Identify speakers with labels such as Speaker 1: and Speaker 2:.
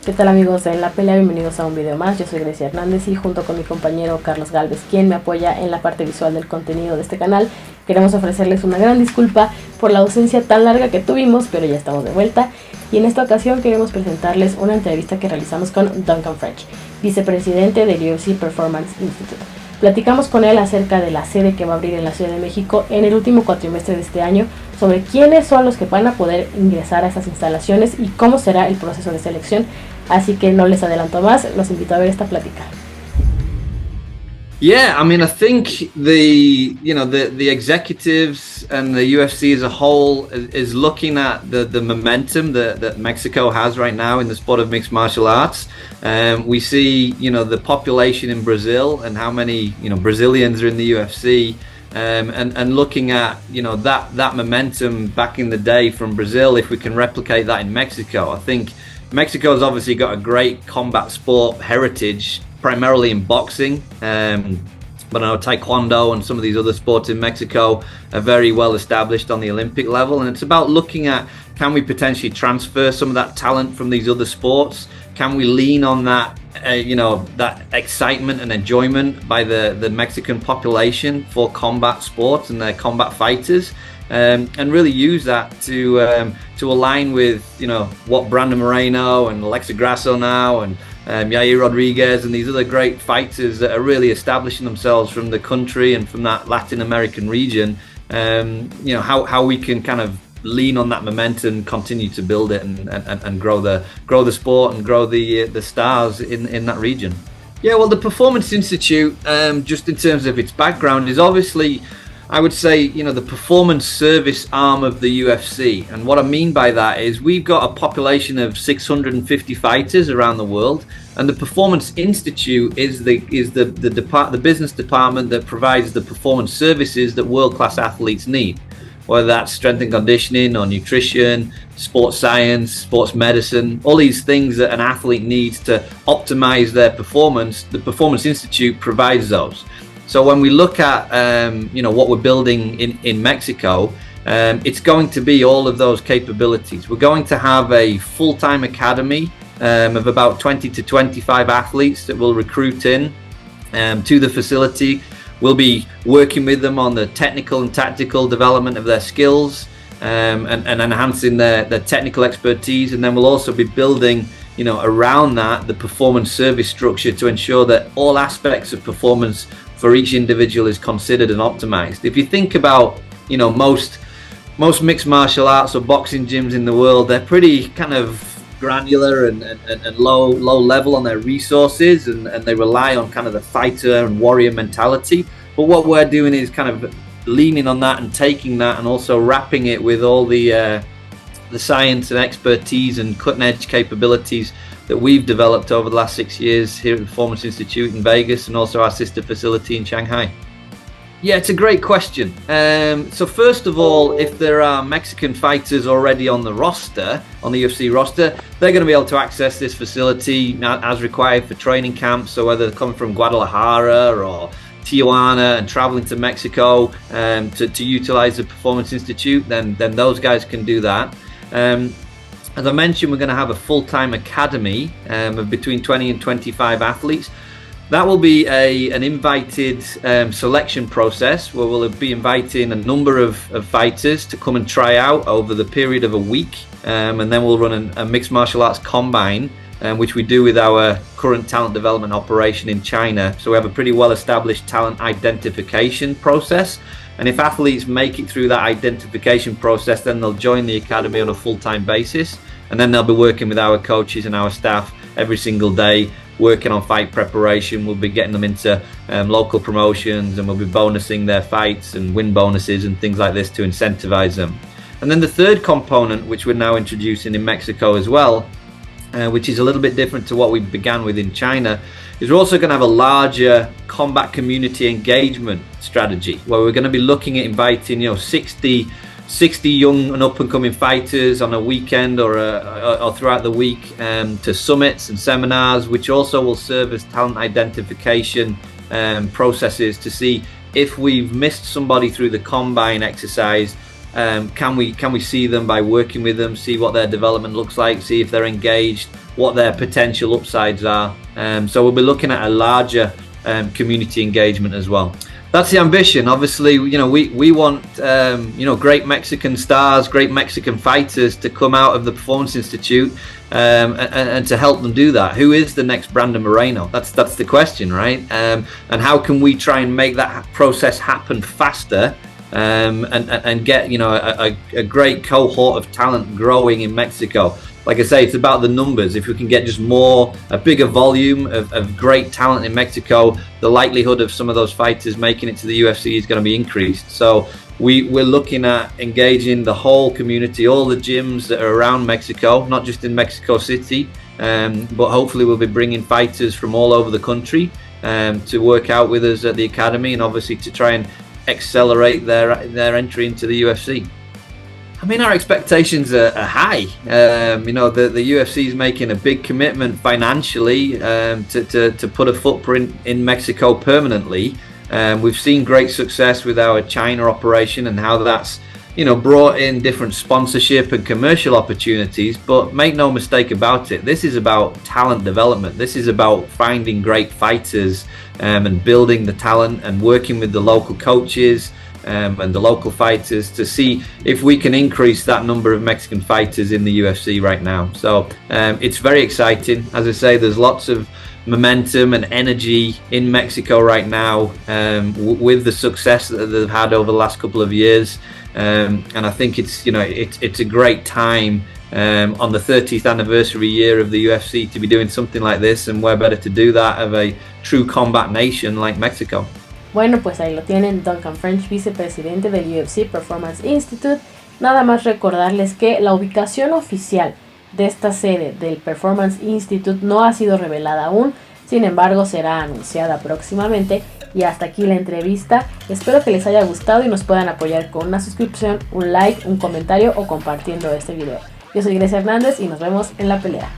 Speaker 1: ¿Qué tal amigos de La Pelea? Bienvenidos a un video más. Yo soy Grecia Hernández y junto con mi compañero Carlos Galvez, quien me apoya en la parte visual del contenido de este canal, queremos ofrecerles una gran disculpa por la ausencia tan larga que tuvimos, pero ya estamos de vuelta. Y en esta ocasión queremos presentarles una entrevista que realizamos con Duncan French, vicepresidente del UFC Performance Institute. Platicamos con él acerca de la sede que va a abrir en la Ciudad de México en el último cuatrimestre de este año, sobre quiénes son los que van a poder ingresar a estas instalaciones y cómo será el proceso de selección. Así que no les adelanto más, los invito a ver esta plática.
Speaker 2: Yeah, I mean, I think the executives and the UFC as a whole is looking at the momentum that Mexico has right now in the sport of mixed martial arts. We see, the population in Brazil and how many, Brazilians are in the UFC. And looking at that momentum back in the day from Brazil, if we can replicate that in Mexico, I think Mexico's obviously got a great combat sport heritage, primarily in boxing, but I know taekwondo and some of these other sports in Mexico are very well established on the Olympic level, and it's about looking at, can we potentially transfer some of that talent from these other sports? Can we lean on that that excitement and enjoyment by the Mexican population for combat sports and their combat fighters, and really use that to align with what Brandon Moreno and Alexa Grasso now and Yair Rodriguez and these other great fighters that are really establishing themselves from the country and from that Latin American region. How we can kind of lean on that momentum, continue to build it, and grow the sport and grow the stars in that region. Yeah, well, the Performance Institute, just in terms of its background, is obviously, I would say, the performance service arm of the UFC. And what I mean by that is we've got a population of 650 fighters around the world, and the Performance Institute is the business department that provides the performance services that world-class athletes need, whether that's strength and conditioning or nutrition, sports science, sports medicine, all these things that an athlete needs to optimize their performance. The Performance Institute provides those. So when we look at what we're building in Mexico, it's going to be all of those capabilities. We're going to have a full-time academy of about 20 to 25 athletes that will recruit in to the facility. We'll be working with them on the technical and tactical development of their skills and enhancing their technical expertise. And then we'll also be building, around that, the performance service structure to ensure that all aspects of performance for each individual is considered and optimized. If you think about, most mixed martial arts or boxing gyms in the world, they're pretty kind of granular and low level on their resources, and they rely on kind of the fighter and warrior mentality. But what we're doing is kind of leaning on that and taking that and also wrapping it with all the science and expertise and cutting edge capabilities that we've developed over the last 6 years here at the Performance Institute in Vegas, and also our sister facility in Shanghai. Yeah, it's a great question. So first of all, if there are Mexican fighters already on the roster, on the UFC roster, they're going to be able to access this facility as required for training camps. So whether they're coming from Guadalajara or Tijuana and traveling to Mexico to utilize the Performance Institute, then those guys can do that. As I mentioned, we're going to have a full-time academy of between 20 and 25 athletes. That will be an invited selection process where we'll be inviting a number of fighters to come and try out over the period of a week, and then we'll run a mixed martial arts combine, which we do with our current talent development operation in China. So we have a pretty well-established talent identification process, and if athletes make it through that identification process, then they'll join the academy on a full-time basis, and then they'll be working with our coaches and our staff every single day, working on fight preparation. We'll be getting them into local promotions, and we'll be bonusing their fights and win bonuses and things like this to incentivize them. And then the third component, which we're now introducing in Mexico as well, which is a little bit different to what we began with in China, is we're also going to have a larger combat community engagement strategy where we're going to be looking at inviting 60 young and up-and-coming fighters on a weekend or throughout the week to summits and seminars, which also will serve as talent identification processes to see if we've missed somebody through the combine exercise. Can we see them by working with them, see what their development looks like, see if they're engaged, what their potential upsides are. So we'll be looking at a larger community engagement as well. That's the ambition. Obviously, we want great Mexican stars, great Mexican fighters to come out of the Performance Institute and to help them do that. Who is the next Brandon Moreno? That's the question, right? And how can we try and make that process happen faster and get a great cohort of talent growing in Mexico? Like I say, it's about the numbers. If we can get just a bigger volume of great talent in Mexico, the likelihood of some of those fighters making it to the UFC is going to be increased. So we're looking at engaging the whole community, all the gyms that are around Mexico, not just in Mexico City, but hopefully we'll be bringing fighters from all over the country to work out with us at the academy, and obviously to try and accelerate their entry into the UFC. I mean, our expectations are high. The UFC is making a big commitment financially to put a footprint in Mexico permanently. We've seen great success with our China operation and how that's brought in different sponsorship and commercial opportunities. But make no mistake about it, this is about talent development. This is about finding great fighters and building the talent and working with the local coaches and the local fighters to see if we can increase that number of Mexican fighters in the UFC right now. So it's very exciting. As I say, there's lots of momentum and energy in Mexico right now with the success that they've had over the last couple of years, and I think it's a great time on the 30th anniversary year of the UFC to be doing something like this, and where better to do that of a true combat nation like Mexico.
Speaker 1: Bueno, pues ahí lo tienen, Duncan French, vicepresidente del UFC Performance Institute. Nada más recordarles que la ubicación oficial de esta sede del Performance Institute no ha sido revelada aún, sin embargo será anunciada próximamente. Y hasta aquí la entrevista. Espero que les haya gustado y nos puedan apoyar con una suscripción, un like, un comentario o compartiendo este video. Yo soy Grecia Hernández y nos vemos en la pelea.